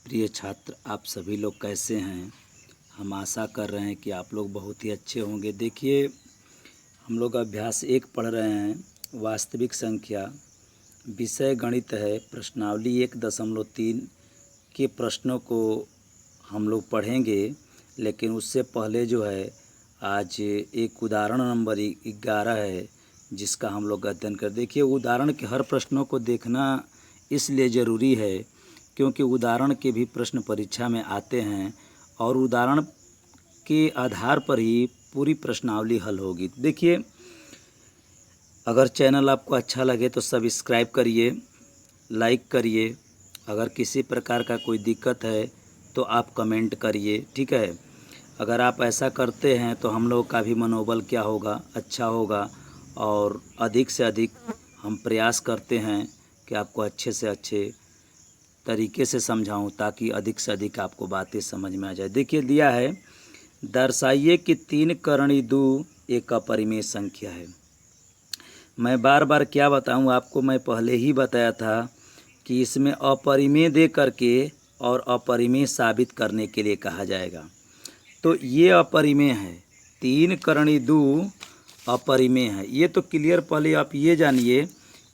प्रिय छात्र, आप सभी लोग कैसे हैं। हम आशा कर रहे हैं कि आप लोग बहुत ही अच्छे होंगे। देखिए, हम लोग अभ्यास 1 पढ़ रहे हैं, वास्तविक संख्या, विषय गणित है। प्रश्नावली 1.3 के प्रश्नों को हम लोग पढ़ेंगे, लेकिन उससे पहले जो है आज एक उदाहरण नंबर 11 है जिसका हम लोग अध्ययन कर। देखिए, उदाहरण के हर प्रश्नों को देखना इसलिए ज़रूरी है क्योंकि उदाहरण के भी प्रश्न परीक्षा में आते हैं और उदाहरण के आधार पर ही पूरी प्रश्नावली हल होगी। देखिए, अगर चैनल आपको अच्छा लगे तो सब्सक्राइब करिए, लाइक करिए। अगर किसी प्रकार का कोई दिक्कत है तो आप कमेंट करिए, ठीक है। अगर आप ऐसा करते हैं तो हम लोग का भी मनोबल क्या होगा, अच्छा होगा। और अधिक से अधिक हम प्रयास करते हैं कि आपको अच्छे से अच्छे तरीके से समझाऊं ताकि अधिक से अधिक आपको बातें समझ में आ जाए। देखिए, दिया है, दर्शाइए कि 3 करणी 2 एक अपरिमेय संख्या है। मैं बार बार क्या बताऊं आपको, मैं पहले ही बताया था कि इसमें अपरिमेय दे करके और अपरिमेय साबित करने के लिए कहा जाएगा। तो ये अपरिमेय है, 3 करणी 2 अपरिमेय है। ये तो क्लियर, पहले आप ये जानिए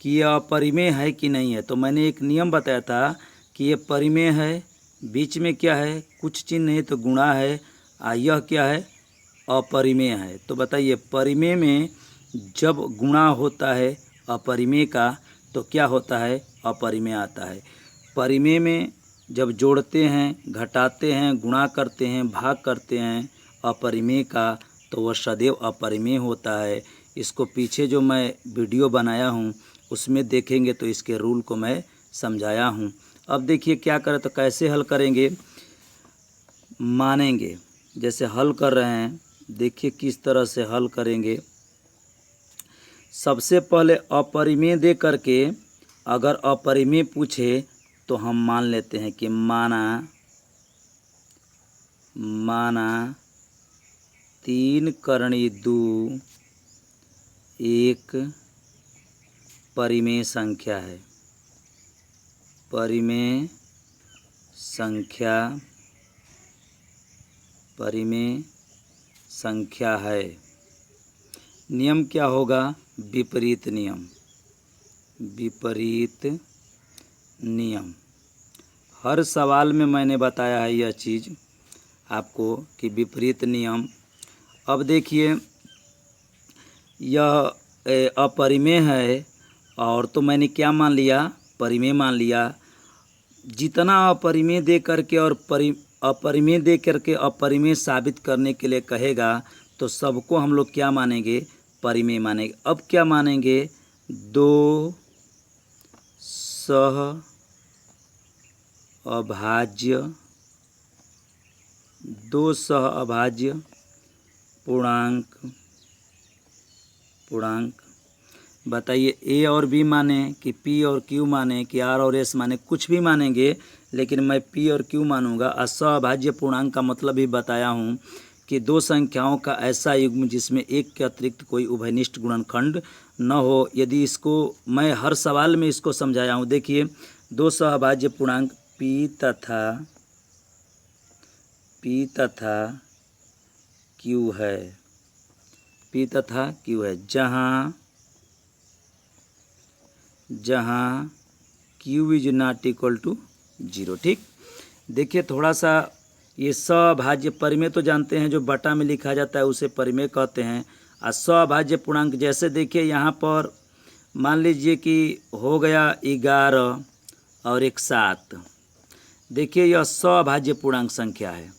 कि ये अपरिमेय है कि नहीं है। तो मैंने एक नियम बताया था कि ये परिमेय है, बीच में क्या है, कुछ चिन्ह नहीं तो गुणा है, यह क्या है, अपरिमेय है। तो बताइए, परिमेय में जब गुणा होता है अपरिमेय का तो क्या होता है, अपरिमेय आता है। परिमेय में जब जोड़ते हैं, घटाते हैं, गुणा करते हैं, भाग करते हैं अपरिमेय का तो वह सदैव अपरिमेय होता है। इसको पीछे जो मैं वीडियो बनाया हूँ उसमें देखेंगे तो इसके रूल को मैं समझाया हूँ। अब देखिए क्या करें, तो कैसे हल करेंगे, मानेंगे। जैसे हल कर रहे हैं, देखिए किस तरह से हल करेंगे। सबसे पहले अपरिमेय दे करके अगर अपरिमेय पूछे तो हम मान लेते हैं कि माना 3 करणी 2 एक परिमेय संख्या है। परिमेय संख्या है। नियम क्या होगा, विपरीत नियम। हर सवाल में मैंने बताया है यह चीज़ आपको कि विपरीत नियम। अब देखिए, यह अपरिमेय है और तो मैंने क्या मान लिया, परिमेय मान लिया। जितना अपरिमेय दे करके और अपरिमेय दे करके अपरिमेय साबित करने के लिए कहेगा तो सबको हम लोग क्या मानेंगे, परिमेय मानेंगे। अब क्या मानेंगे, 2 सहअभाज्य पूर्णांक। बताइए, ए और बी माने कि पी और क्यू माने कि आर और एस माने, कुछ भी मानेंगे, लेकिन मैं पी और क्यू मानूंगा। असहभाज्य पूर्णांक का मतलब भी बताया हूँ कि 2 संख्याओं का ऐसा युग्म जिसमें एक के अतिरिक्त कोई उभयनिष्ठ गुणनखंड न हो। यदि इसको मैं हर सवाल में इसको समझाया हूँ। देखिए, 2 सहभाज्य पूर्णांक पी तथा क्यू है, जहाँ Q is not equal to 0। ठीक, देखिए थोड़ा सा ये सभाज्य, परिमेय तो जानते हैं, जो बटा में लिखा जाता है उसे परिमेय कहते हैं। और सभाज्य पूर्णांक, जैसे देखिए यहाँ पर मान लीजिए कि हो गया 11 और एक 7। देखिए, यह सभाज्य पूर्णांक संख्या है।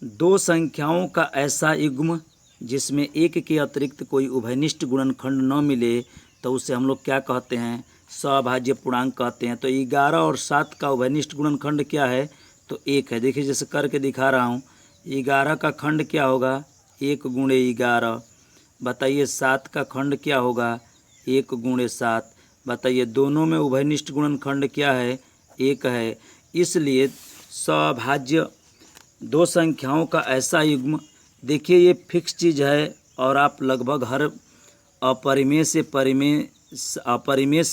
2 संख्याओं का ऐसा युग्म जिसमें एक के अतिरिक्त कोई उभयनिष्ठ गुणनखंड न मिले तो उसे हम लोग क्या कहते हैं, सभाज्य पूर्णांक कहते हैं। तो 11 और 7 का उभयनिष्ठ गुणनखंड क्या है, तो 1 है। देखिए, जैसे करके दिखा रहा हूँ, 11 का खंड क्या होगा, 1 गुणे 11। बताइए, 7 का खंड क्या होगा, 1 गुणे 7। बताइए, दोनों में उभयनिष्ठ गुणनखंड क्या है, 1 है। इसलिए सभाज्य 2 संख्याओं का ऐसा युग्म, देखिए ये फिक्स चीज़ है और आप लगभग हर अपरिमेय से अपरिमेय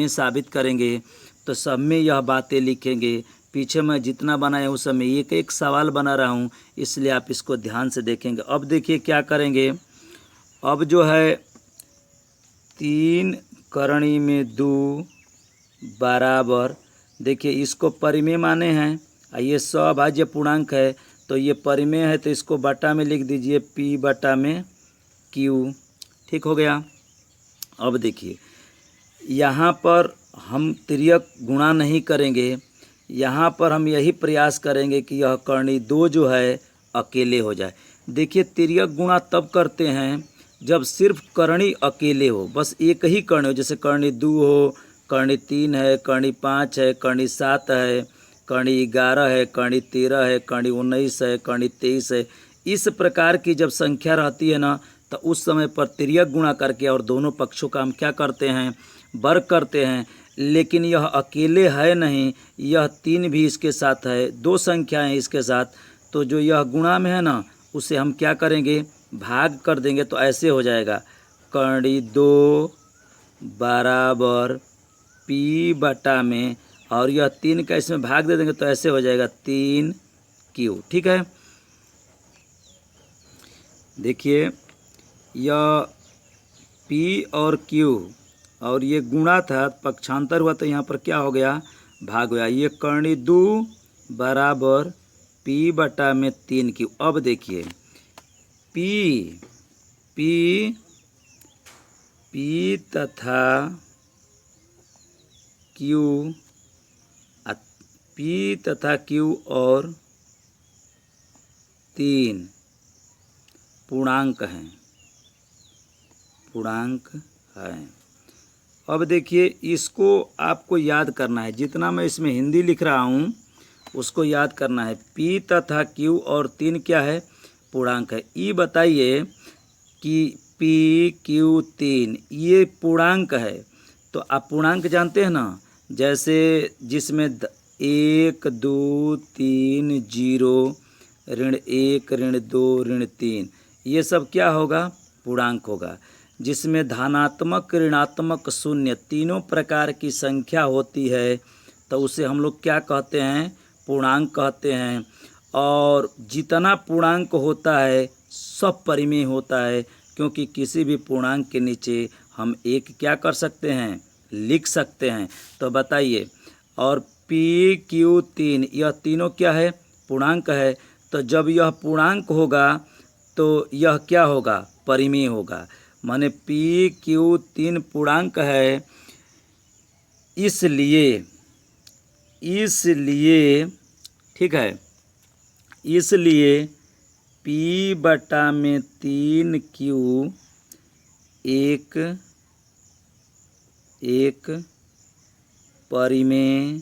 साबित करेंगे तो सब में यह बातें लिखेंगे पीछे मैं जितना बनाया उस समय एक एक सवाल बना रहा हूँ, इसलिए आप इसको ध्यान से देखेंगे। अब देखिए क्या करेंगे। अब जो है 3 करणी में 2 बराबर, देखिए इसको परिमेय माने हैं, ये सभाज्य पूर्णांक है तो ये परिमेय है, तो इसको बटा में लिख दीजिए P बटा में Q। ठीक हो गया। अब देखिए यहाँ पर हम तिर्यक गुणा नहीं करेंगे, यहाँ पर हम यही प्रयास करेंगे कि यह कर्णी 2 जो है अकेले हो जाए। देखिए तिर्यक गुणा तब करते हैं जब सिर्फ कर्णी अकेले हो, बस एक ही कर्ण हो, जैसे कर्णी 2 हो, कर्णी 3 है, कर्णी 5 है, कर्णी 7 है, कर्णी 11 है, कर्णी 13 है, कर्णी 19 है, कर्णी 23 है। इस प्रकार की जब संख्या रहती है ना, तो उस समय पर तिर्यक गुणा करके और दोनों पक्षों का हम क्या करते हैं, वर्ग करते हैं। लेकिन यह अकेले है नहीं, यह 3 भी इसके साथ है, 2 संख्याएं इसके साथ, तो जो यह गुणा में है ना उसे हम क्या करेंगे, भाग कर देंगे। तो ऐसे हो जाएगा कर्णी 2 बराबर P बटा में, और यह 3 का इसमें भाग दे देंगे तो ऐसे हो जाएगा 3Q। ठीक है। देखिए यह P और Q और ये गुणा था, पक्षांतर हुआ तो यहाँ पर क्या हो गया, भाग हो गया। ये कर्णी 2 बराबर P बटा में 3Q। अब देखिए P तथा Q, P तथा Q और 3 पूर्णांक हैं, पूर्णांक हैं। अब देखिए इसको आपको याद करना है, जितना मैं इसमें हिंदी लिख रहा हूँ उसको याद करना है। P तथा Q और 3 क्या है, पूर्णांक है। ये बताइए कि P Q 3 ये पूर्णांक है, तो आप पूर्णांक जानते हैं ना, जैसे जिसमें 1 2 3 0 ऋण 1 ऋण 2 ऋण 3, ये सब क्या होगा, पूर्णांक होगा। जिसमें धनात्मक ऋणात्मक शून्य तीनों प्रकार की संख्या होती है तो उसे हम लोग क्या कहते हैं, पूर्णांक कहते हैं। और जितना पूर्णांक होता है सब परिमेय होता है, क्योंकि किसी भी पूर्णांक के नीचे हम एक क्या कर सकते हैं, लिख सकते हैं। तो बताइए, और P Q 3 यह तीनों क्या है, पूर्णांक है। तो जब यह पूर्णांक होगा तो यह क्या होगा, परिमेय होगा। माने P Q 3 पूर्णांक है, इसलिए ठीक है, इसलिए P बटा में 3Q एक परिमेय,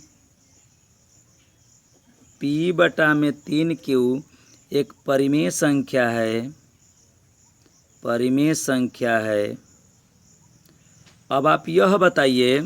P बटा में 3Q एक परिमेय संख्या है, परिमेय संख्या है। अब आप यह बताइए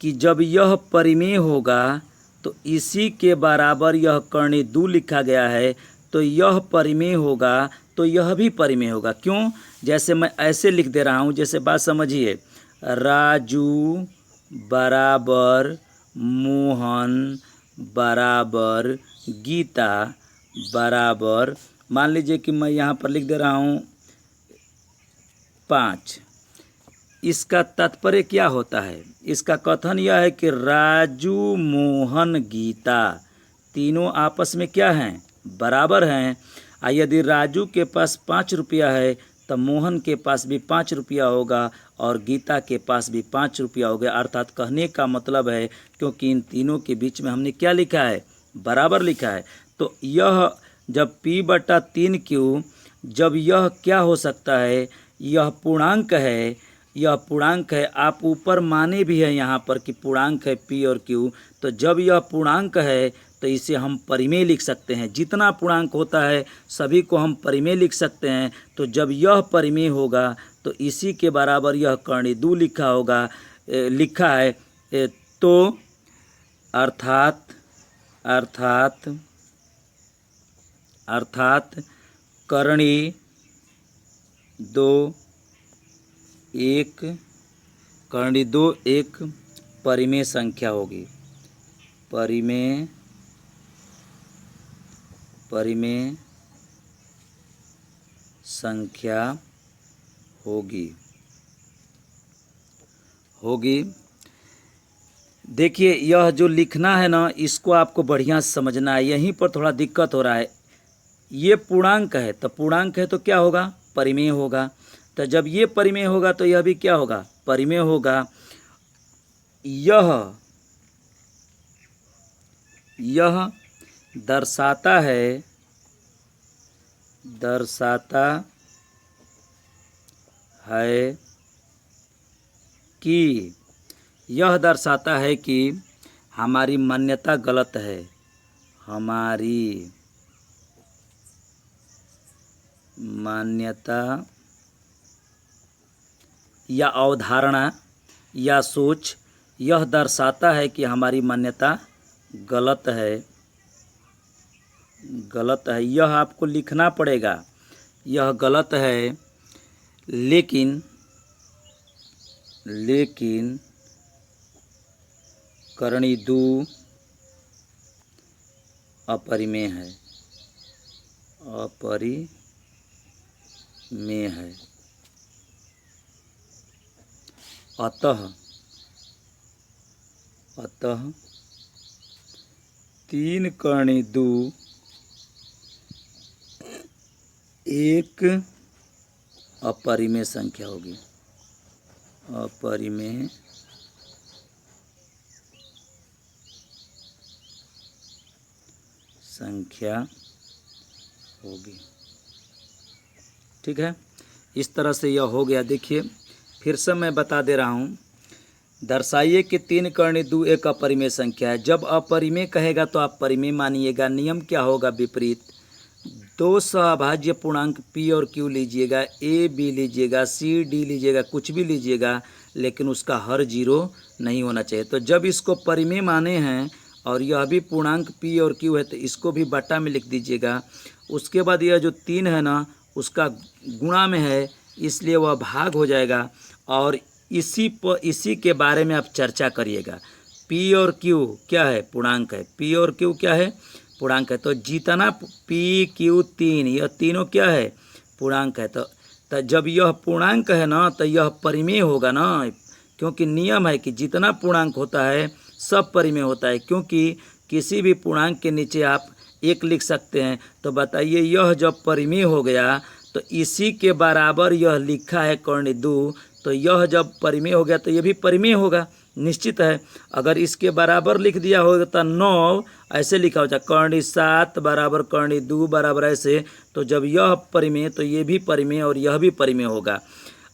कि जब यह परिमेय होगा तो इसी के बराबर यह कर्णी 2 लिखा गया है, तो यह परिमेय होगा तो यह भी परिमेय होगा। क्यों, जैसे मैं ऐसे लिख दे रहा हूँ, जैसे बात समझिए, राजू बराबर मोहन बराबर गीता बराबर, मान लीजिए कि मैं यहाँ पर लिख दे रहा हूँ 5। इसका तात्पर्य क्या होता है, इसका कथन यह है कि राजू मोहन गीता तीनों आपस में क्या हैं, बराबर हैं। यदि राजू के पास 5 रुपया है तो मोहन के पास भी 5 रुपया होगा और गीता के पास भी 5 रुपया होगा। अर्थात कहने का मतलब है, क्योंकि इन तीनों के बीच में हमने क्या लिखा है, बराबर लिखा है। तो यह जब P बटा 3Q, जब यह क्या हो सकता है, यह पूर्णांक है, यह पूर्णांक है। आप ऊपर माने भी है यहाँ पर कि पूर्णांक है P और Q, तो जब यह पूर्णांक है तो इसे हम परिमेय लिख सकते हैं। जितना पूर्णांक होता है सभी को हम परिमेय लिख सकते हैं। तो जब यह परिमेय होगा तो इसी के बराबर यह कर्णी 2 लिखा होगा, लिखा है। तो अर्थात कर्णी 2 एक परिमेय संख्या होगी, परिमेय परिमेय संख्या होगी। देखिए यह जो लिखना है ना, इसको आपको बढ़िया से समझना है, यहीं पर थोड़ा दिक्कत हो रहा है। ये पूर्णांक है तो पूर्णांक है तो क्या होगा, परिमेय होगा। तो जब ये परिमेय होगा तो यह भी क्या होगा, परिमेय होगा। यह दर्शाता है कि यह दर्शाता है कि हमारी मान्यता गलत है। हमारी मान्यता या अवधारणा या सोच यह दर्शाता है कि हमारी मान्यता गलत है। यह आपको लिखना पड़ेगा, यह गलत है, लेकिन करणी 2 अपरिमेय है। अतः 3 करणी 2 एक अपरिमेय संख्या होगी। अपरिमेय संख्या होगी। ठीक है, इस तरह से यह हो गया। देखिए फिर से मैं बता दे रहा हूँ, दर्शाइए कि 3 करणी 2 एक अपरिमेय संख्या है। जब अपरिमेय कहेगा तो आप परिमेय मानिएगा। नियम क्या होगा, विपरीत। 2 सह-अभाज्य पूर्णांक P और Q लीजिएगा, A B लीजिएगा, C D लीजिएगा, कुछ भी लीजिएगा, लेकिन उसका हर 0 नहीं होना चाहिए। तो जब इसको परिमेय माने हैं और यह भी पूर्णांक P और Q है तो इसको भी बट्टा में लिख दीजिएगा। उसके बाद यह जो 3 है ना, उसका गुणा में है, इसलिए वह भाग हो जाएगा। और इसी के बारे में आप चर्चा करिएगा। P और Q क्या है, पूर्णांक है। P और Q क्या है, पूर्णांक है। तो जितना P Q 3, यह तीनों क्या है, पूर्णांक है। तो जब यह पूर्णांक है ना तो यह परिमेय होगा ना, क्योंकि नियम है कि जितना पूर्णांक होता है सब परिमेय होता है। क्योंकि किसी भी पूर्णांक के नीचे आप 1 लिख सकते हैं। तो बताइए यह जब परिमेय हो गया तो इसी के बराबर यह लिखा है करणी 2, तो यह जब परिमेय हो गया तो यह भी परिमेय होगा, निश्चित है। अगर इसके बराबर लिख दिया होगा तो 9 ऐसे लिखा होता, करणी 7 बराबर करणी 2 बराबर ऐसे। तो जब यह परिमेय तो ये भी परिमेय और यह भी परिमेय होगा,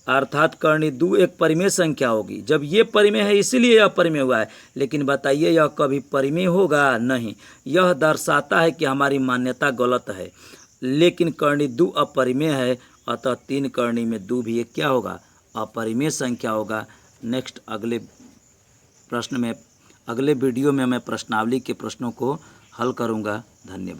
अर्थात करणी 2 एक परिमेय संख्या होगी। जब ये परिमेय है इसीलिए यह परिमेय हुआ है। लेकिन बताइए यह कभी परिमेय होगा, नहीं। यह दर्शाता है कि हमारी मान्यता गलत है। लेकिन करणी 2 अपरिमेय है, अतः 3 करणी में 2 भी एक क्या होगा, अपरिमेय संख्या होगा। नेक्स्ट अगले वीडियो में मैं प्रश्नावली के प्रश्नों को हल करूंगा। धन्यवाद।